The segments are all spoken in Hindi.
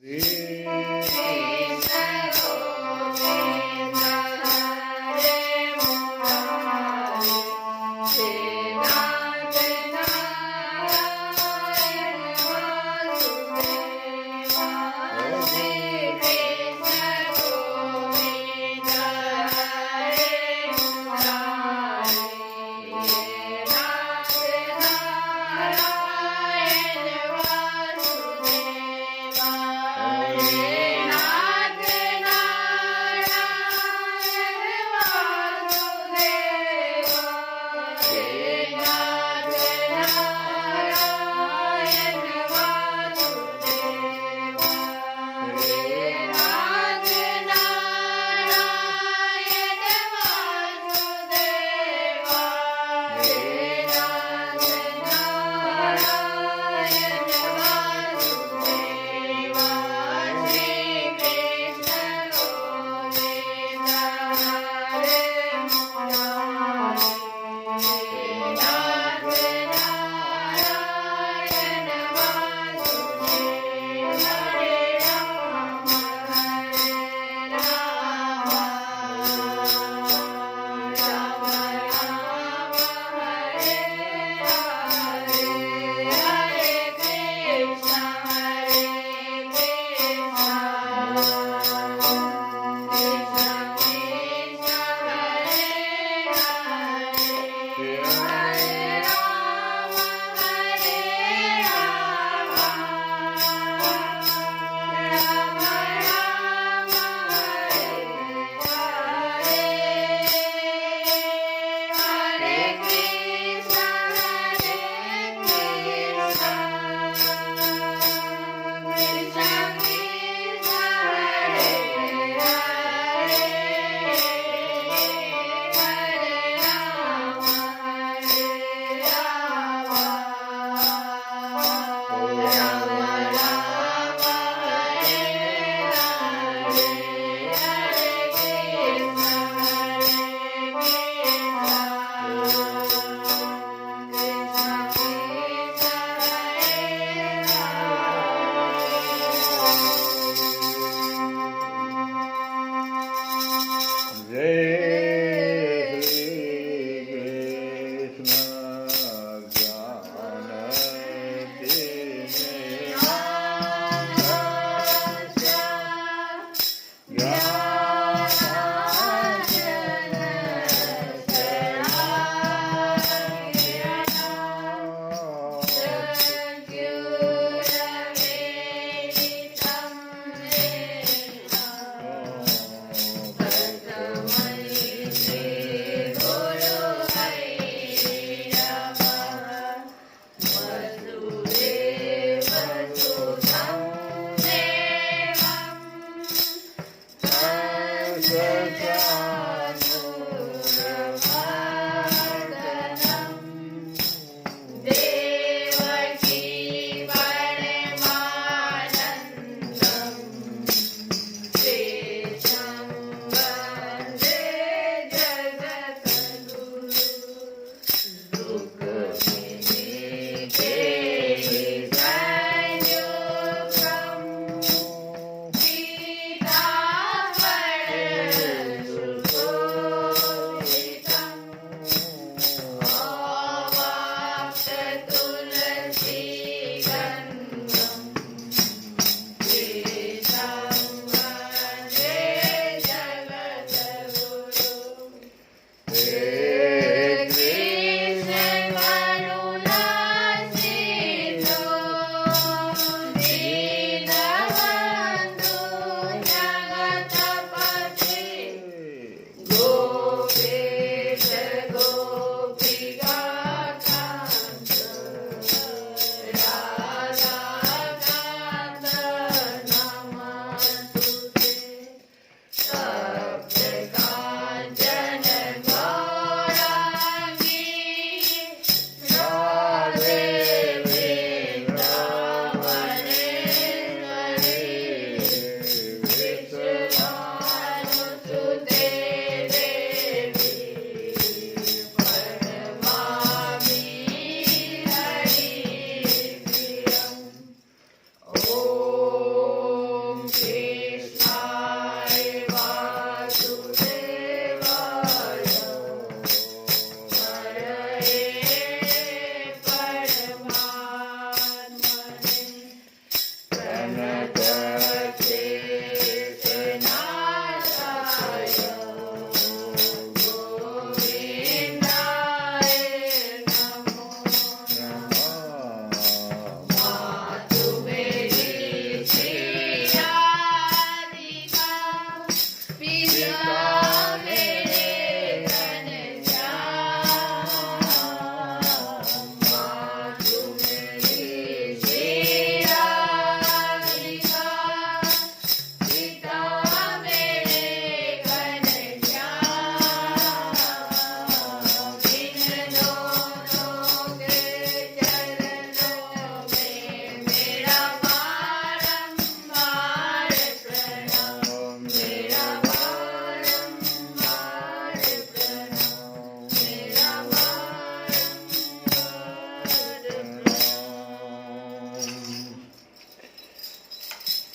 Hare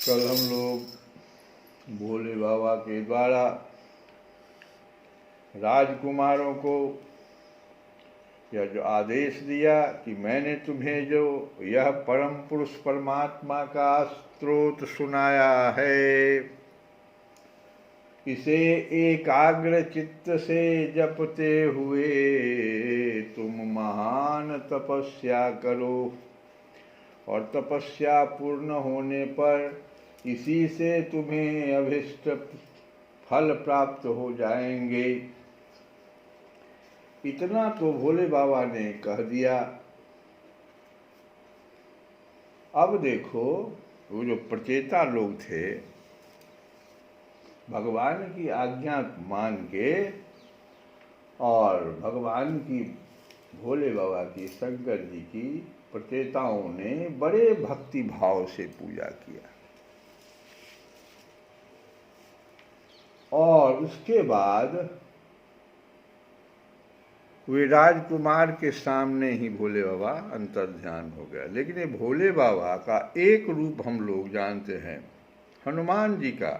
कल हम लोग भोले बाबा के द्वारा राजकुमारों को यह जो आदेश दिया कि मैंने तुम्हें जो यह परम पुरुष परमात्मा का स्रोत सुनाया है, इसे एकाग्र चित्त से जपते हुए तुम महान तपस्या करो और तपस्या पूर्ण होने पर इसी से तुम्हें अभिष्ट फल प्राप्त हो जाएंगे। इतना तो भोले बाबा ने कह दिया। अब देखो, वो जो प्रचेता लोग थे, भगवान की आज्ञा मान के और भगवान की, भोले बाबा की, शंकर जी की प्रचेताओं ने बड़े भक्ति भाव से पूजा किया और उसके बाद वे राजकुमार के सामने ही भोले बाबा अंतर्ध्यान हो गया। लेकिन ये भोले बाबा का एक रूप हम लोग जानते हैं, हनुमान जी का।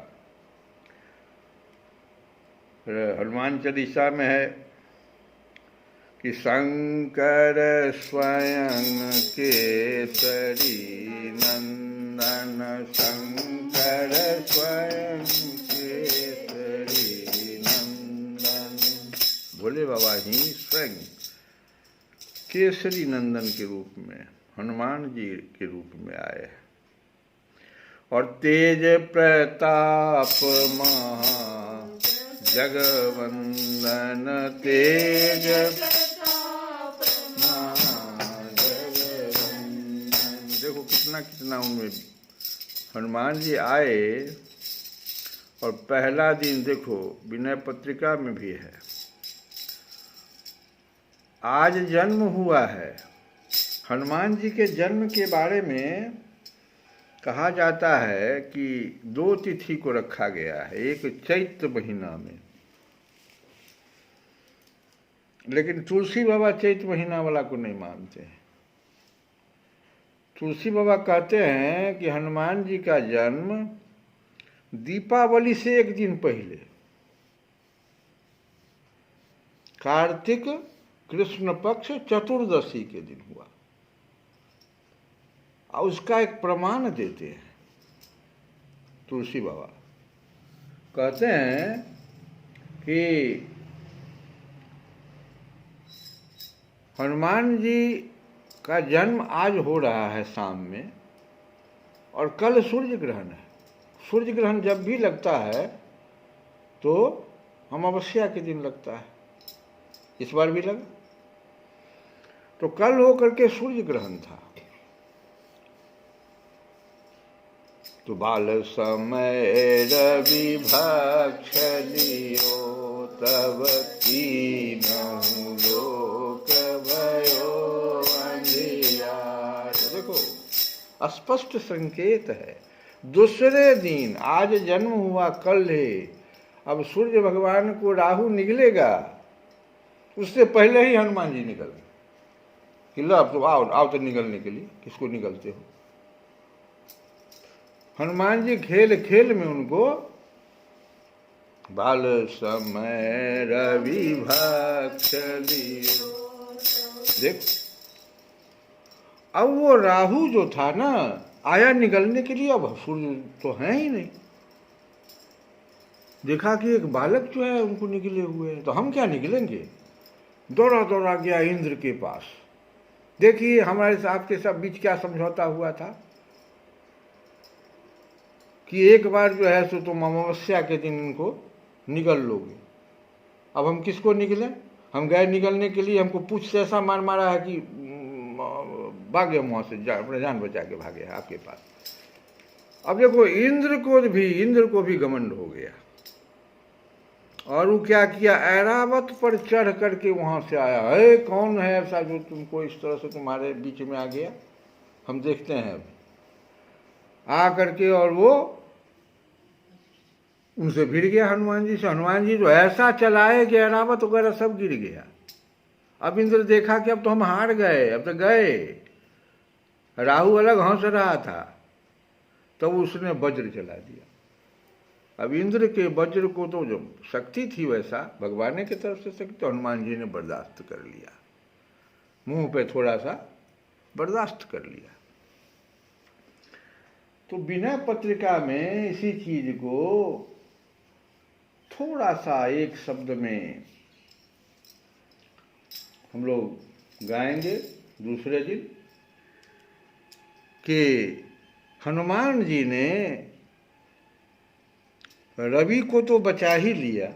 हनुमान चालीसा में है कि शंकर स्वयं केसरी नंदन, शंकर स्वयं केसरी नंदन। भोले बाबा ही स्वयं केसरी नंदन के रूप में हनुमान जी के रूप में आए और तेज प्रताप महा जगवंदन, तेज देखो कितना उनमें हनुमान जी आए। और पहला दिन देखो विनय पत्रिका में भी है, आज जन्म हुआ है। हनुमान जी के जन्म के बारे में कहा जाता है कि 2 तिथि को रखा गया है, एक चैत्र महीना में, लेकिन तुलसी बाबा चैत्र महीना वाला को नहीं मानते हैं। तुलसी बाबा कहते हैं कि हनुमान जी का जन्म दीपावली से एक दिन पहले कार्तिक कृष्ण पक्ष चतुर्दशी के दिन हुआ और उसका एक प्रमाण देते हैं। तुलसी बाबा कहते हैं कि हनुमान जी का जन्म आज हो रहा है शाम में और कल सूर्य ग्रहण है। सूर्य ग्रहण जब भी लगता है तो अमावस्या के दिन लगता है, इस बार भी लगा। तो कल हो करके सूर्य ग्रहण था। तो बाल समय रवि भक्ष लियो, तब कीनहु लोक भयो अंधियार। देखो स्पष्ट संकेत है। दूसरे दिन, आज जन्म हुआ, कल है, अब सूर्य भगवान को राहु निकलेगा, उससे पहले ही हनुमान जी निकल गए कि लो अब तो आओ तो निकलने के लिए। किसको निकलते हो? हनुमान जी खेल खेल में उनको बाल समय रवि भक्ष लियो। देखो अब वो राहु जो था ना, आया निगलने के लिए, अब सूर्य तो है ही नहीं। देखा कि एक बालक जो है उनको निकले हुए हैं, तो हम क्या निकलेंगे। दौड़ा दौड़ा गया इंद्र के पास। देखिए हमारे साहब के सब बीच क्या समझौता हुआ था कि एक बार जो है सो तुम अमावस्या के दिन इनको निगल लोगे। अब हम किसको निकलें। हम गए निकलने के लिए, हमको पूछ से ऐसा मार मारा है कि भागे वहाँ से, अपने जान बचा के भागे आपके पास। अब देखो इंद्र को भी घमंड हो गया, और वो क्या किया, ऐरावत पर चढ़ करके वहां से आया। है कौन है ऐसा जो तुमको इस तरह से तुम्हारे बीच में आ गया, हम देखते हैं। अब आ करके और वो उनसे भिड़ गया हनुमान जी से। हनुमान जी जो ऐसा चलाए कि ऐरावत वगैरह सब गिर गया। अब इंद्र देखा कि अब तो हम हार गए, अब तो गए। राहु अलग हंस रहा था, तब तो उसने वज्र चला दिया। अब इंद्र के वज्र को तो जो शक्ति थी वैसा भगवान की तरफ से शक्ति, तो हनुमान जी ने बर्दाश्त कर लिया, मुंह पे थोड़ा सा बर्दाश्त कर लिया। तो विनय पत्रिका में इसी चीज को थोड़ा सा एक शब्द में हम लोग गाएंगे दूसरे दिन कि हनुमान जी ने रवि को तो बचा ही लिया,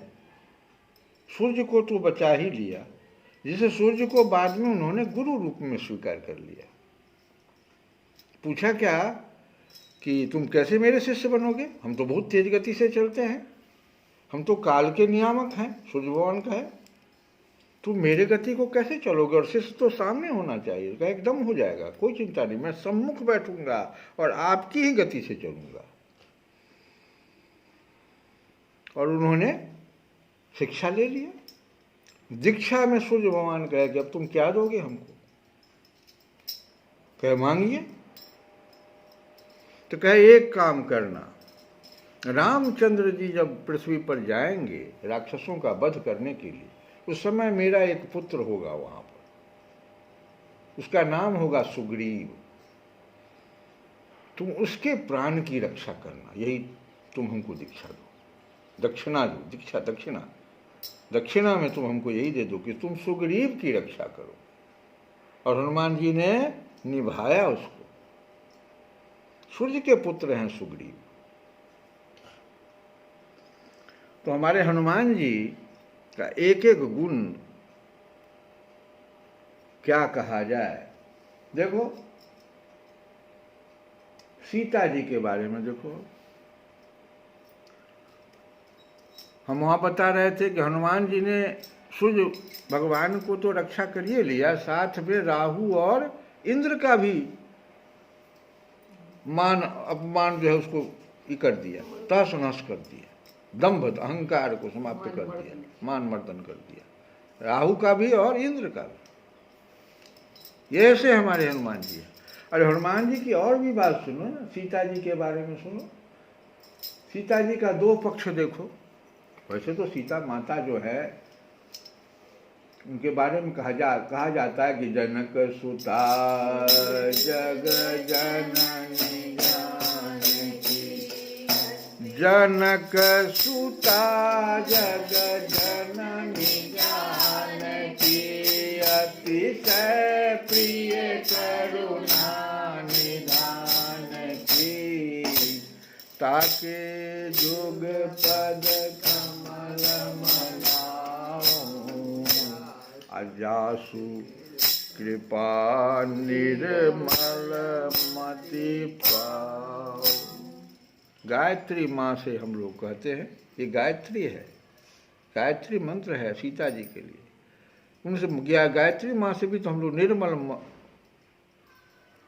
सूर्य को तो बचा ही लिया, जिसे सूर्य को बाद में उन्होंने गुरु रूप में स्वीकार कर लिया। पूछा क्या कि तुम कैसे मेरे शिष्य बनोगे, हम तो बहुत तेज गति से चलते हैं, हम तो काल के नियामक हैं, सूर्य भगवान का है, तुम मेरे गति को कैसे चलोगे, और शिष्य तो सामने होना चाहिए। कहा एकदम हो जाएगा, कोई चिंता नहीं, मैं सम्मुख बैठूंगा और आपकी ही गति से चलूंगा। और उन्होंने शिक्षा ले लिया। दीक्षा में सूर्य भगवान कहे कि अब तुम क्या दोगे हमको, कहे मांगिए। तो कहे एक काम करना, रामचंद्र जी जब पृथ्वी पर जाएंगे राक्षसों का वध करने के लिए, उस समय मेरा एक पुत्र होगा वहां पर, उसका नाम होगा सुग्रीव। तुम उसके प्राण की रक्षा करना, यही तुम हमको दीक्षा दो, दक्षिणा दो, दीक्षा दक्षिणा में तुम हमको यही दे दो कि तुम सुग्रीव की रक्षा करो। और हनुमान जी ने निभाया उसको। सूर्य के पुत्र हैं सुग्रीव। तो हमारे हनुमान जी का एक एक गुण क्या कहा जाए। देखो सीता जी के बारे में देखो, हम वहां बता रहे थे कि हनुमान जी ने सूर्य भगवान को तो रक्षा करिए लिया, साथ में राहु और इंद्र का भी मान अपमान जो है उसको ये कर दिया, तहस नहस कर दिया, दंभ अहंकार को समाप्त कर दिया, मान मर्दन कर दिया, राहु का भी और इंद्र का भी। ये ऐसे हमारे हनुमान जी है। अरे हनुमान जी की और भी बात सुनो ना, सीता जी के बारे में सुनो। सीता जी का दो पक्ष देखो। वैसे तो सीता माता जो है उनके बारे में कहा जाता है कि जनक सुता जग जननी जानकी, जनक सुता जग जननी जानकी, अतिशय प्रिय करुणा निधान की, ताके जुग पद कमल मनाओ, अजासु कृपा निर्मल मति पाओ। गायत्री माँ से हम लोग कहते हैं, ये गायत्री है, गायत्री मंत्र है सीता जी के लिए। उनसे गायत्री माँ से भी तो हम लोग निर्मल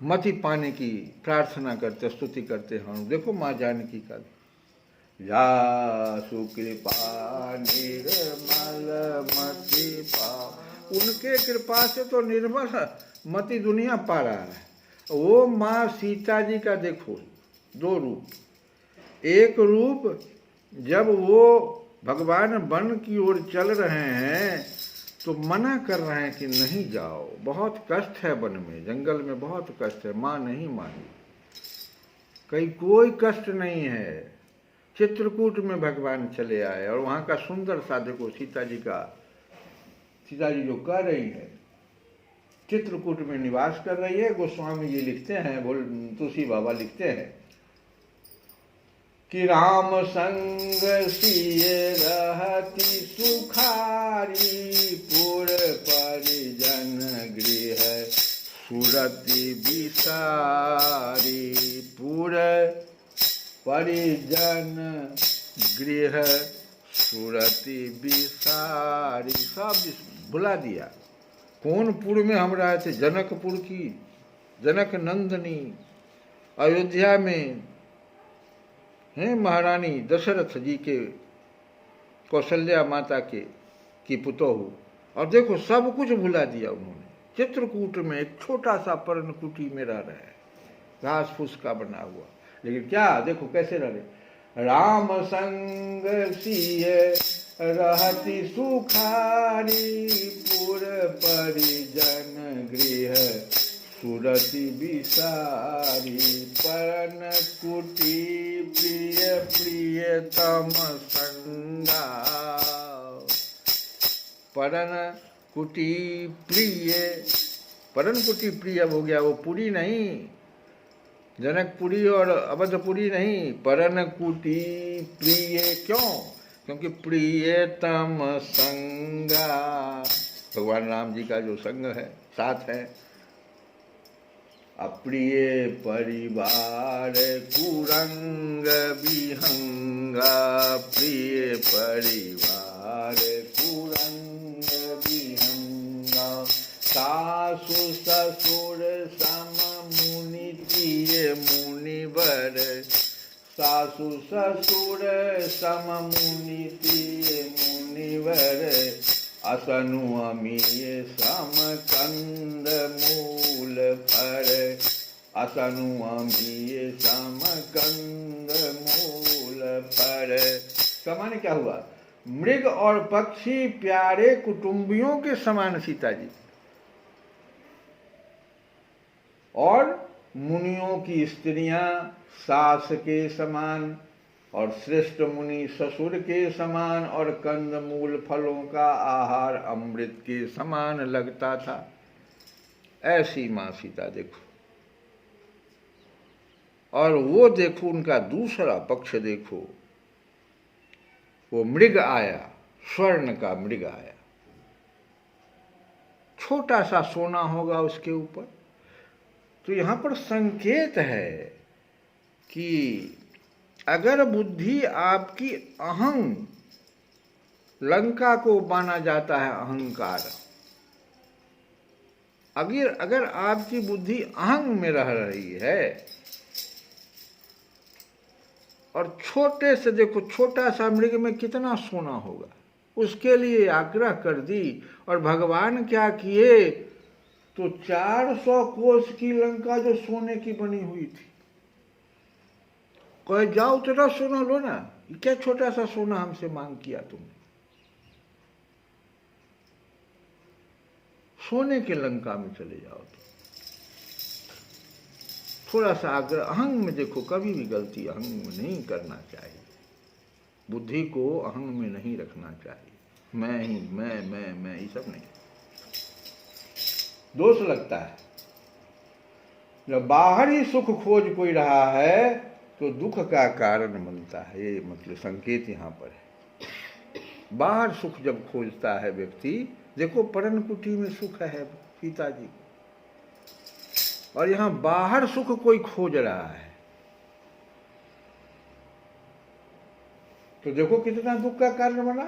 मति पाने की प्रार्थना करते, स्तुति करते हैं। देखो माँ जानकी का भी, या सुकृपा निर्मल मति पाओ, उनके कृपा से तो निर्मल मति दुनिया पा रहा है। वो माँ सीता जी का देखो दो रूप। एक रूप जब वो भगवान वन की ओर चल रहे हैं तो मना कर रहे हैं कि नहीं जाओ, बहुत कष्ट है वन में, जंगल में बहुत कष्ट है, माँ नहीं मानी। कहीं कोई कष्ट नहीं है। चित्रकूट में भगवान चले आए और वहाँ का सुंदर सा देखो सीता जी जो कह रही है, चित्रकूट में निवास कर रही है। गोस्वामी जी लिखते हैं, तुलसी बाबा लिखते हैं कि राम संग सिय रहती सुखारी, पुर परिजन गृह सुरति बिसारी, पुर परिजन गृह सुरति बिसारी। सब भुला दिया। कौन पुर में हम रहे थे? जनकपुर की जनक नंदनी अयोध्या में हैं महारानी दशरथ जी के, कौशल्या माता के की पुतोहू। और देखो सब कुछ भुला दिया उन्होंने। चित्रकूट में एक छोटा सा पर्णकुटी में रह रहे हैं, घास फूस का बना हुआ, लेकिन क्या देखो कैसे रह रहे। राम संग सिय रहती सुखारी, पुर परिजन गृह सुरति बिसारी, परन कुटी प्रिय प्रियतम संगा। परन कुटी प्रिय, परन कुटी प्रिय अब हो गया, वो पुरी नहीं, जनकपुरी और अवधपुरी नहीं, परन कुटी प्रिय। क्यों? क्योंकि प्रियतम संगा, भगवान राम जी का जो संग है, साथ है। अप्रिय परिवार कुरंग विहंगा, प्रिय परिवार कुरंग विहंगा। सासु ससुर सम मुनि प्रिय मुनिवर, सासु ससुर सम मुनि प्रिय मुनिवर। असनु अमीय सम कंद मूल फर, असनु अमीय सम कंद मूल फर। सामान्य क्या हुआ? मृग और पक्षी प्यारे कुटुंबियों के समान सीता जी, और मुनियों की स्त्रियां सास के समान, और श्रेष्ठ मुनि ससुर के समान, और कंदमूल फलों का आहार अमृत के समान लगता था। ऐसी मां सीता देखो। और वो देखो उनका दूसरा पक्ष देखो, वो मृग आया, स्वर्ण का मृग आया, छोटा सा सोना होगा उसके ऊपर। तो यहां पर संकेत है कि अगर बुद्धि आपकी अहं, लंका को माना जाता है अहंकार, अगर आपकी बुद्धि अहंग में रह रही है, और छोटे से देखो, छोटा सा मृग में कितना सोना होगा, उसके लिए आग्रह कर दी। और भगवान क्या किए? तो 400 कोस की लंका जो सोने की बनी हुई थी, कहे जाओ तेरा सोना लो ना, क्या छोटा सा सोना हमसे मांग किया तुमने? सोने के लंका में चले जाओ। थोड़ा सा आग्रह, अहंग में देखो, कभी भी गलती अहंग में नहीं करना चाहिए। बुद्धि को अहंग में नहीं रखना चाहिए। मैं ही, मैं ये सब नहीं, दोष लगता है। जब बाहरी सुख खोज कोई रहा है तो दुख का कारण बनता है। ये मतलब संकेत यहाँ पर है। बाहर सुख जब खोजता है व्यक्ति, देखो परन कुटी में सुख है सीता जी, और यहाँ बाहर सुख कोई खोज रहा है, तो देखो कितना दुख का कारण बना।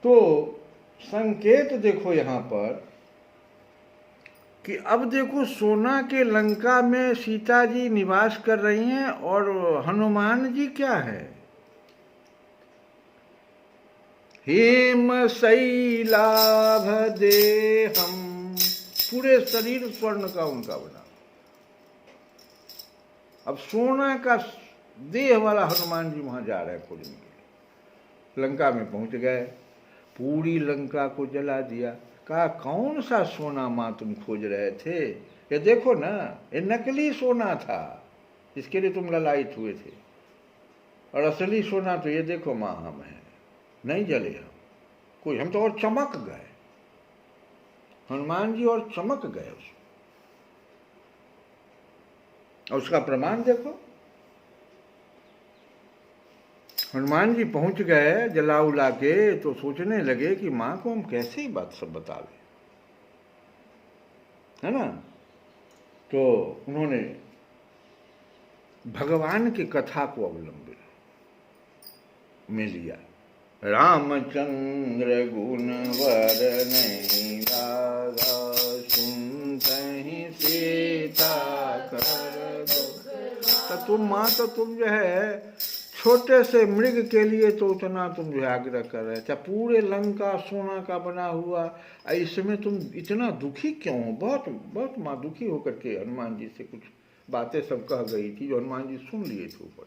तो संकेत देखो यहाँ पर कि अब देखो सोना के लंका में सीता जी निवास कर रही हैं, और हनुमान जी क्या है? हेम शैलाभ देहम, पूरे शरीर स्वर्ण का उनका बना। अब सोना का देह वाला हनुमान जी वहां जा रहे हैं खोजने के लिए। लंका में पहुंच गए, पूरी लंका को जला दिया। कहा कौन सा सोना मां तुम खोज रहे थे? ये देखो ना, ये नकली सोना था, इसके लिए तुम ललायित हुए थे, और असली सोना तो ये देखो माँ हम हैं, नहीं जले हम कोई, हम तो और चमक गए, हनुमान जी और चमक गए और उसका प्रमाण देखो। हनुमान जी पहुंच गए जला उला के, तो सोचने लगे कि माँ को हम कैसे ही बात सब बतावे, है ना। तो उन्होंने भगवान की कथा को अवलंबन में लिया। रामचंद्र गुण वर नहीं लागा, सुनतहि सीता कर दुख। तो तुम माँ, तो तुम जो है छोटे से मृग के लिए तो उतना तुम जो आग्रह कर रहे थे, पूरे लंका सोना का बना हुआ, इसमें तुम इतना दुखी क्यों हो? बहुत बहुत माँ दुखी होकर के हनुमान जी से कुछ बातें सब कह गई थी, जो हनुमान जी सुन लिए थे ऊपर।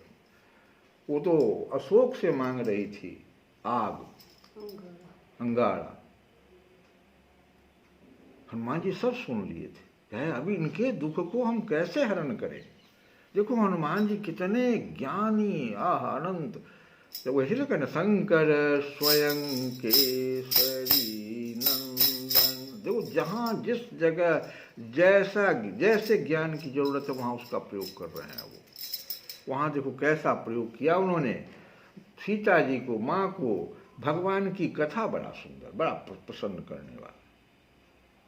वो तो अशोक से मांग रही थी आग, अंगारा, हनुमान जी सब सुन लिए थे। अभी इनके दुख को हम कैसे हरण करें? देखो हनुमान जी कितने ज्ञानी, अनंत। तो वैसे तो कहना शंकर स्वयं केसरी नंदन। देखो जहाँ जिस जगह जैसे ज्ञान की जरूरत है वहाँ उसका प्रयोग कर रहे हैं वो। वहाँ देखो कैसा प्रयोग किया उन्होंने। सीता जी को, माँ को भगवान की कथा बड़ा सुंदर, बड़ा प्रसन्न करने वाला,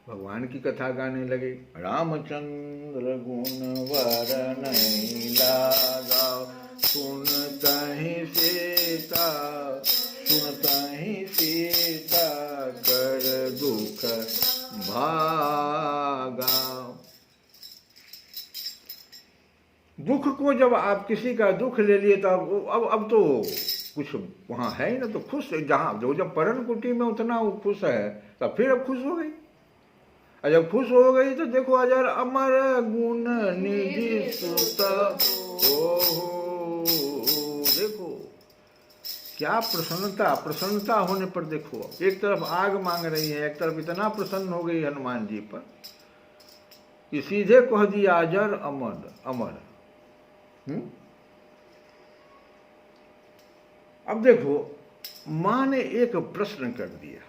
भगवान की कथा गाने लगे। रामचंद्र गुण वर नहीं लागा, सुनतहि सीता कर दुख भागा। दुख को जब आप किसी का दुख ले लिए तो अब तो कुछ वहाँ है ही ना, तो खुश जहाँ जो जब परन कुटी में उतना वो खुश है, तब फिर अब खुश हो गई। और जब खुश हो गई तो देखो अजर अमर गुण निधि सुत, देखो क्या प्रसन्नता होने पर देखो, एक तरफ आग मांग रही है, एक तरफ इतना प्रसन्न हो गई हनुमान जी पर कि सीधे कह दिया अजर अमर। अब देखो माँ ने एक प्रश्न कर दिया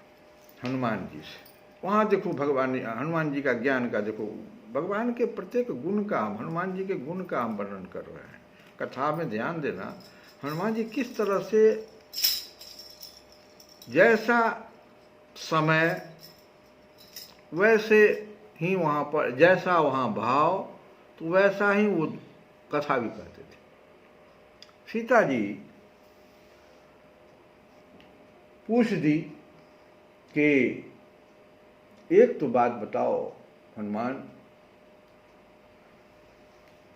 हनुमान जी से। वहाँ देखो भगवान हनुमान जी का ज्ञान का देखो, भगवान के प्रत्येक गुण का हम, हनुमान जी के गुण का हम वर्णन कर रहे हैं। कथा में ध्यान देना, हनुमान जी किस तरह से जैसा समय वैसे ही वहाँ पर, जैसा वहाँ भाव तो वैसा ही वो कथा भी कहते थे। सीता जी पूछ दी कि एक तो बात बताओ हनुमान,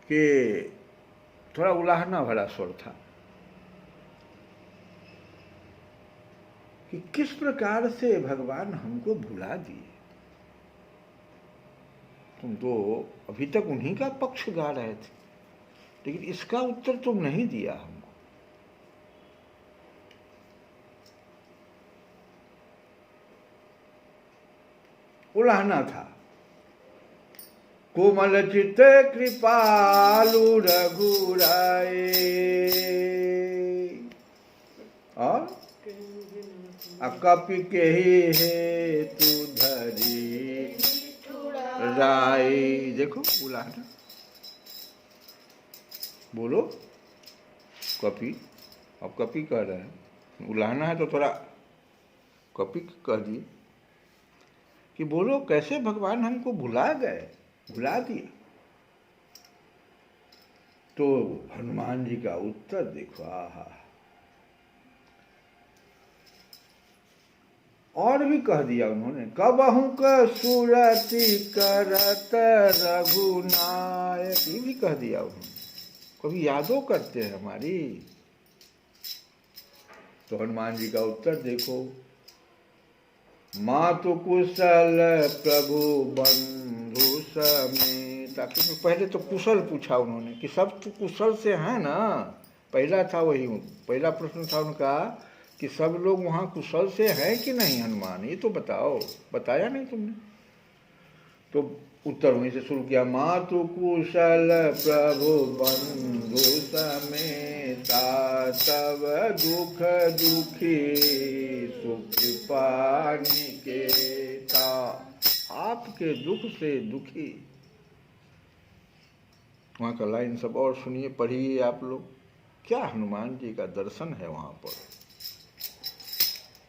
कि थोड़ा उलाहना भरा स्वर था कि किस प्रकार से भगवान हमको भुला दिए। तुम तो अभी तक उन्हीं का पक्ष गा रहे थे, लेकिन इसका उत्तर तुम नहीं दिया हमको। उलाहना था। कोमल चित कृपालु रघुराए, और कपि के हे तू धरी राय। देखो उलाहना, बोलो कपि, अब कपि कह रहे हैं, उलाहना है तो थोड़ा कपि कह दिए कि बोलो कैसे भगवान हमको भुला दिए। तो हनुमान जी का उत्तर देखो, आहा। और भी कह दिया उन्होंने, कबहु क सुरति करत रघुनायक, ये भी कह दिया उन्होंने। कभी यादों करते हैं हमारी। तो हनुमान जी का उत्तर देखो, मातु कुशल प्रभु बंधु समेता। क्योंकि पहले तो कुशल पूछा उन्होंने कि सब तो कुशल से हैं ना, पहला था वही, पहला प्रश्न था उनका कि सब लोग वहाँ कुशल से हैं कि नहीं हनुमान, ये तो बताओ, बताया नहीं तुमने। तो उत्तर वहीं से शुरू किया। मातु कुशल प्रभु बंधु समेता, तब दुख दुखी सुख पानिकेता। आपके दुख से दुखी। वहाँ का लाइन सब और सुनिए, पढ़िए आप लोग। क्या हनुमान जी का दर्शन है वहाँ पर।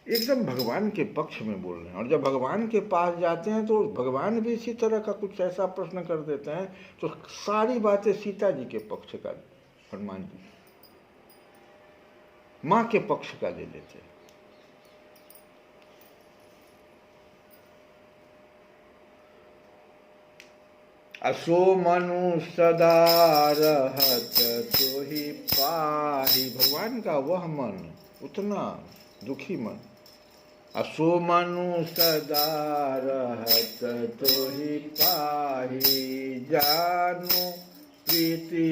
एकदम भगवान के पक्ष में बोल रहे हैं। और जब भगवान के पास जाते हैं तो भगवान भी इसी तरह का कुछ ऐसा प्रश्न कर देते हैं, तो सारी बातें सीता जी के पक्ष का, हनुमान जी माँ के पक्ष का ले लेते हैं। असो मनु सदा रहत तोहि पाहि। भगवान का वह मन, उतना दुखी मन। असो मनु सदा रहत तोहि पाहि, जानु प्रीति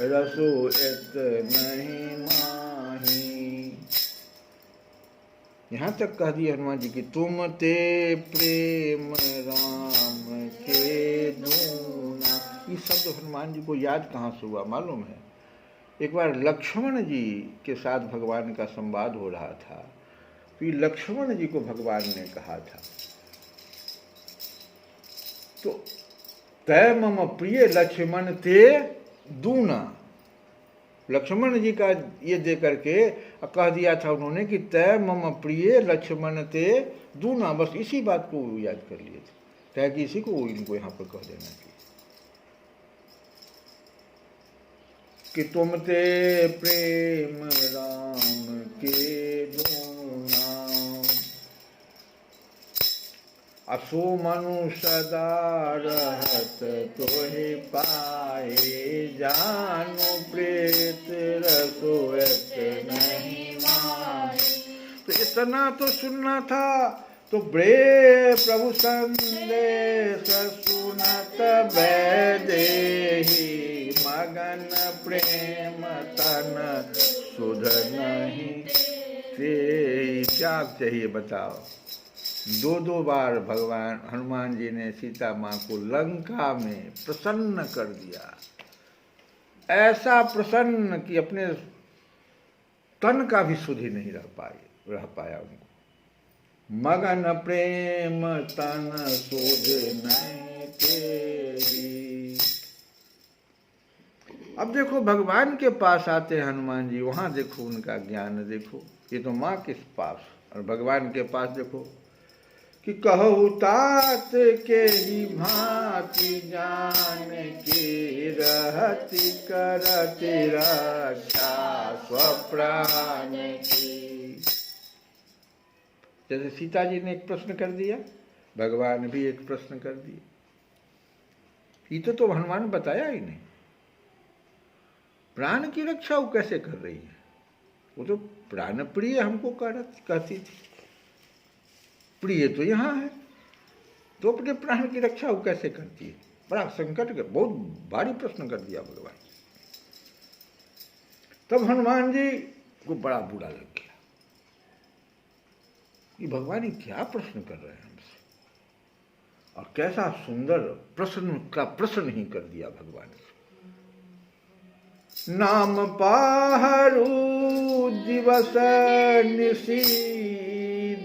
रसो एत नहीं माही। यहाँ तक कह दिया हनुमान जी की तुम ते प्रेम राम के दूना। ये शब्द हनुमान जी को याद कहाँ से हुआ मालूम है? एक बार लक्ष्मण जी के साथ भगवान का संवाद हो रहा था, तो लक्ष्मण जी को भगवान ने कहा था, तो तय मम प्रिय लक्ष्मण ते दूना। लक्ष्मण जी का ये दे करके कह दिया था उन्होंने कि तय मम प्रिय लक्ष्मण ते दूना। बस इसी बात को याद कर लिए थे, तय कि इसी को इनको यहाँ पर कह देना चाहिए कि तुम ते प्रेम राम के दूना। असो मनु सदा रहत तोहि पाए, जानु प्रेत रसो एत नहीं माही। तो इतना तो सुनना था, तो बड़े प्रभु संदेश सुनत वैदेही, मगन प्रेम तन सुध नहीं ते। क्या चाहिए बताओ? दो बार भगवान हनुमान जी ने सीता माँ को लंका में प्रसन्न कर दिया, ऐसा प्रसन्न कि अपने तन का भी सुधि नहीं रह पाया उनको। मगन प्रेम तन सुध नहीं तेरी। अब देखो भगवान के पास आते हैं हनुमान जी, वहां देखो उनका ज्ञान देखो। ये तो माँ के पास, और भगवान के पास देखो कि कहु तात के ही भांति जान के, रहति करति रक्षा स्वप्राण की। जैसे सीता जी ने एक प्रश्न कर दिया, भगवान भी एक प्रश्न कर दिए। ये तो हनुमान बताया ही नहीं। प्राण की रक्षा वो कैसे कर रही है? वो तो प्राण प्रिय हमको कहती थी, प्रिय तो यहाँ है, तो अपने प्राण की रक्षा वो कैसे करती है? बड़ा संकट का बहुत भारी प्रश्न कर दिया भगवान। तब हनुमान जी को बड़ा बुरा लग गया कि भगवान ये क्या प्रश्न कर रहे हैं हमसे, और कैसा सुंदर प्रश्न का प्रश्न ही कर दिया भगवान से। नाम पाहरू दिवस निशी,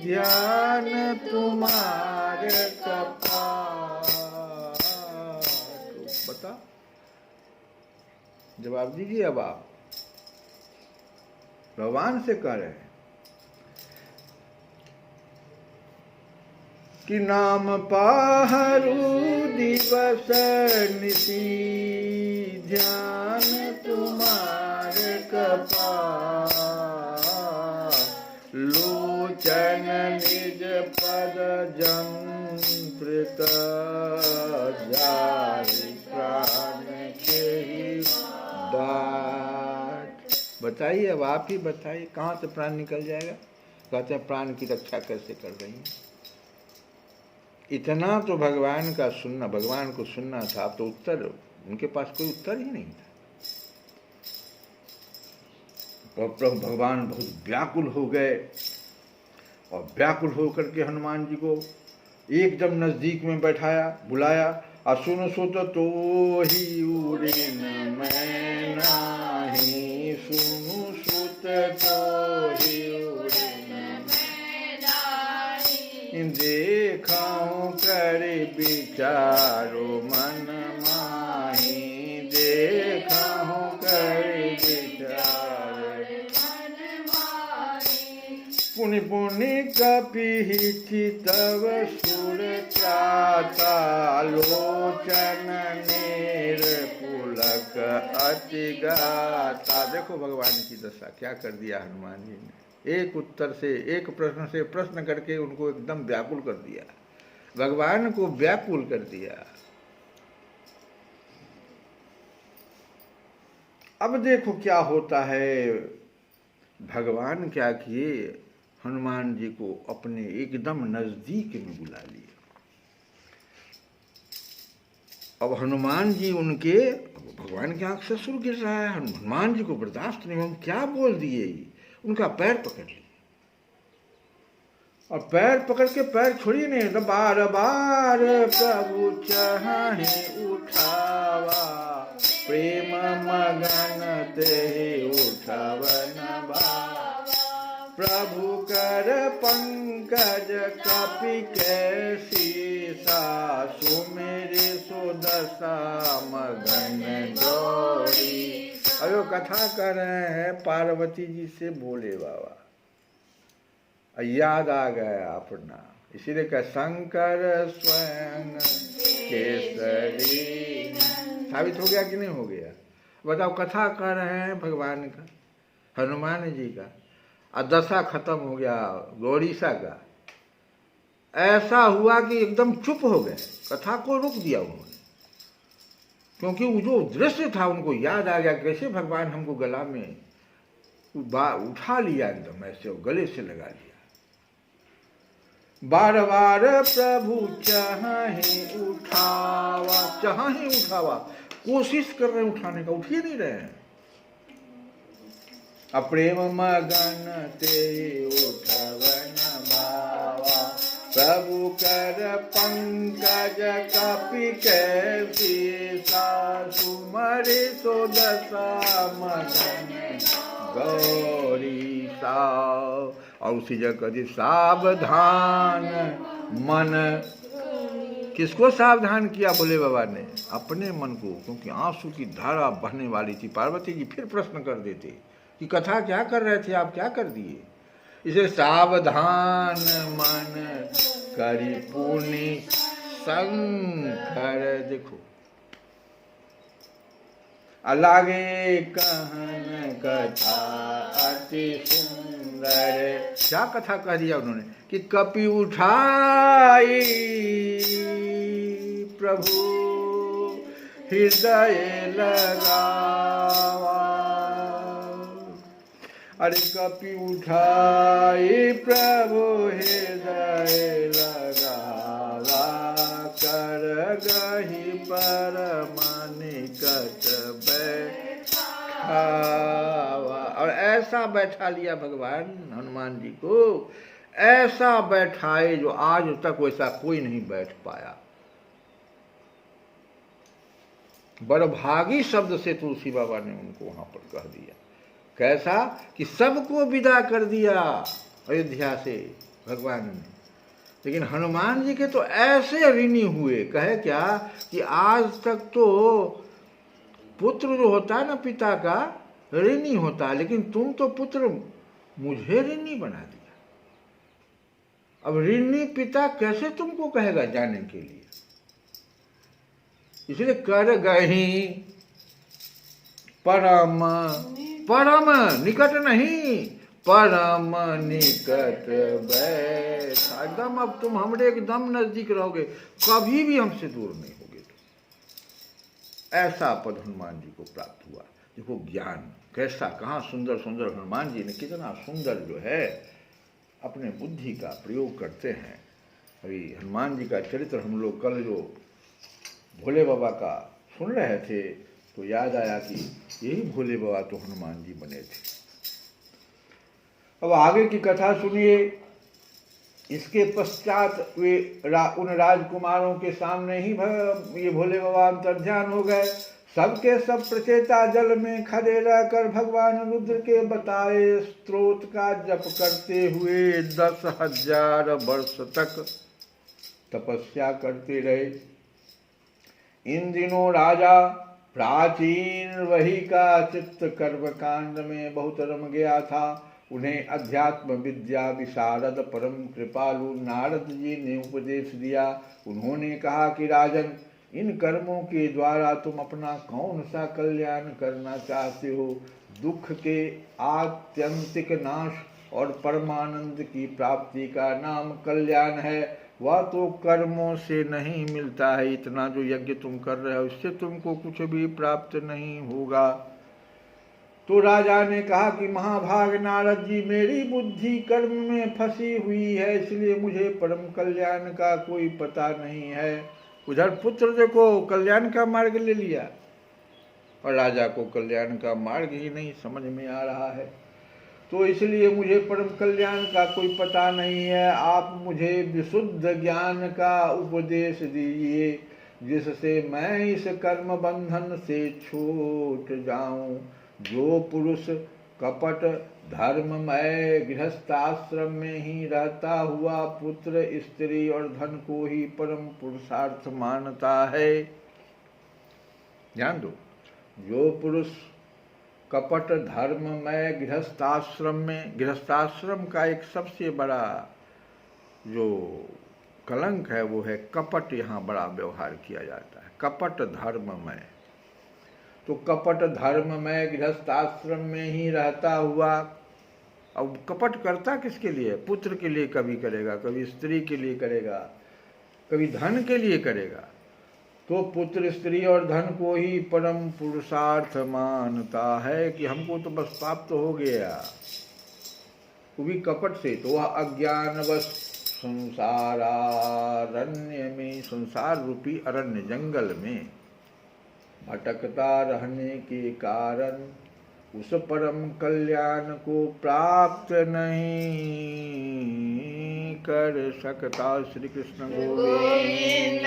ध्यान तुम्हारे कपाल। बता, जवाब दीजिए। अब आप भगवान से कह रहे हैं कि नाम पाहरू दिवस निशी, ध्यान तुम्हारे कपाल। लोचन निज पद जंत्रित, जारि प्राण के बाट। बताइए, अब आप ही बताइए, कहाँ से प्राण निकल जाएगा? कहते हैं प्राण की रक्षा कैसे कर रही हैं? इतना तो भगवान का सुनना, भगवान को सुनना था। तो उत्तर, उनके पास कोई उत्तर ही नहीं था। प्रभु भगवान बहुत व्याकुल हो गए, और व्याकुल होकर के हनुमान जी को एकदम नजदीक में बैठाया, बुलाया, असुन सुत तो ही उड़िन मैं नाही, सुनु सुत तो ही उड़िन मैं नाही, देखाऊं कर विचारो मन माही, देखाऊं कर विचार मन माही, पुनि पुनि कपि तव सुर त्राता, लोचन नेर पुलक अति गाता। देखो भगवान की दशा क्या कर दिया हनुमान जी ने, एक उत्तर से, एक प्रश्न से प्रश्न करके उनको एकदम व्याकुल कर दिया, भगवान को व्याकुल कर दिया। अब देखो क्या होता है, भगवान क्या किए, हनुमान जी को अपने एकदम नजदीक में बुला लिए। अब हनुमान जी उनके, भगवान की आंख से अश्रु गिर रहा है, हनुमान जी को बर्दाश्त नहीं, हम क्या बोल दिए, उनका पैर पकड़ लिया, और पैर पकड़ के पैर छोड़िए नहीं, तो बार बार प्रभु चाहे उठावा, प्रेम मगन ते उठवन भावा, प्रभु कर पंकज कपि कैसी सा, सुमेरे सुदशा मगन गौरी। अयो कथा कर रहे हैं पार्वती जी से बोले बाबा, याद आ गया अपना, इसीलिए कहा शंकर स्वयं केसरी। साबित हो गया कि नहीं हो गया? बताओ, कथा कर रहे हैं भगवान का, हनुमान जी का, और दशा खत्म हो गया गौरीशा का। ऐसा हुआ कि एकदम चुप हो गए, कथा को रोक दिया उन्होंने, क्योंकि वो जो दृश्य था उनको याद आ गया, कैसे भगवान हमको गला में उठा लिया, एकदम ऐसे गले से लगा लिया। बार बार प्रभु चाहे उठावा, चाहे उठावा, कोशिश कर रहे हैं उठाने का, उठ ही नहीं रहे हैं। अप्रेम मगन ते उठवन भावा, प्रभु कर पंकज कपि कैसी सा, सुमरि सुदशा मगन गौरी सा। और उसी जगह कभी सावधान मन, किसको सावधान किया भोले बाबा ने? अपने मन को, क्योंकि आंसू की धारा बहने वाली थी। पार्वती जी फिर प्रश्न कर देते कि कथा क्या कर रहे थे आप, क्या कर दिए? इसे सावधान मन करी पुनि शंकर। देखो अलागे कहन कथा अति सुंदर, क्या कथा कह दिया उन्होंने कि कपि उठाई प्रभु हृदय लगावा। अरे कपि उठाई प्रभु हृदय लगावा, कर गही पर निकट बैठावा। और ऐसा बैठा लिया भगवान हनुमान जी को, ऐसा बैठाए जो आज तक वैसा कोई नहीं बैठ पाया। बड़भागी शब्द से तुलसी बाबा ने उनको वहां पर कह दिया। कैसा कि सबको विदा कर दिया अयोध्या से भगवान ने, लेकिन हनुमान जी के तो ऐसे ऋणी हुए। कहे क्या कि आज तक तो पुत्र जो होता है ना पिता का, ऋणी होता है, लेकिन तुम तो पुत्र मुझे ऋणी बना दिया। अब ऋणी पिता कैसे तुमको कहेगा जाने के लिए? इसलिए कर गही परम, परम निकट नहीं, परम निकट बैठा। एकदम अब तुम हमरे एकदम नजदीक रहोगे, कभी भी हमसे दूर नहीं होगे तुम। ऐसा पद हनुमान जी को प्राप्त हुआ। देखो ज्ञान कैसा, कहाँ सुंदर सुंदर हनुमान जी ने कितना सुंदर जो है अपने बुद्धि का प्रयोग करते हैं। अभी हनुमान जी का चरित्र हम लोग कल जो भोले बाबा का सुन रहे थे तो याद आया कि यही भोले बाबा तो हनुमान जी बने थे। अब आगे की कथा सुनिए। इसके पश्चात वे उन राजकुमारों के सामने ही ये भोले बाबा अंतर्ध्यान हो गए। सबके सब प्रचेता जल में खड़े रहकर भगवान रुद्र के बताए स्त्रोत का जप करते हुए 10,000 वर्ष तक तपस्या करते रहे। इन दिनों राजा प्राचीन वही का चित्त कर्म कांड में बहुत रम गया था। उन्हें अध्यात्म विद्या विशारद परम कृपालु नारद जी ने उपदेश दिया। उन्होंने कहा कि राजन, इन कर्मों के द्वारा तुम अपना कौन सा कल्याण करना चाहते हो? दुख के आत्यंतिक नाश और परमानंद की प्राप्ति का नाम कल्याण है। वह तो कर्मों से नहीं मिलता है। इतना जो यज्ञ तुम कर रहे हो इससे तुमको कुछ भी प्राप्त नहीं होगा। तो राजा ने कहा कि महाभाग नारद जी, मेरी बुद्धि कर्म में फंसी हुई है, इसलिए मुझे परम कल्याण का कोई पता नहीं है। उधर पुत्र देखो कल्याण का मार्ग ले लिया और राजा को कल्याण का मार्ग ही नहीं समझ में आ रहा है। तो इसलिए मुझे परम कल्याण का कोई पता नहीं है। आप मुझे विशुद्ध ज्ञान का उपदेश दीजिए जिससे मैं इस कर्म बंधन से छूट जाऊं। जो पुरुष कपट धर्ममय गृहस्थाश्रम में ही रहता हुआ पुत्र स्त्री और धन को ही परम पुरुषार्थ मानता है। ध्यान दो, जो पुरुष कपट धर्ममय गृहस्थाश्रम में, गृहस्थाश्रम का एक सबसे बड़ा जो कलंक है वो है कपट। यहाँ बड़ा व्यवहार किया जाता है, कपट धर्ममय। तो कपट धर्ममय गृहस्थाश्रम में ही रहता हुआ, अब कपट करता किसके लिए? पुत्र के लिए कभी करेगा, कभी स्त्री के लिए करेगा, कभी धन के लिए करेगा। तो पुत्र स्त्री और धन को ही परम पुरुषार्थ मानता है कि हमको तो बस प्राप्त हो गया, वो भी कपट से। तो वह अज्ञानवश संसारारण्य में, संसार रूपी अरण्य जंगल में भटकता रहने के कारण उस परम कल्याण को प्राप्त नहीं कर सकता। श्री कृष्ण गोविंद।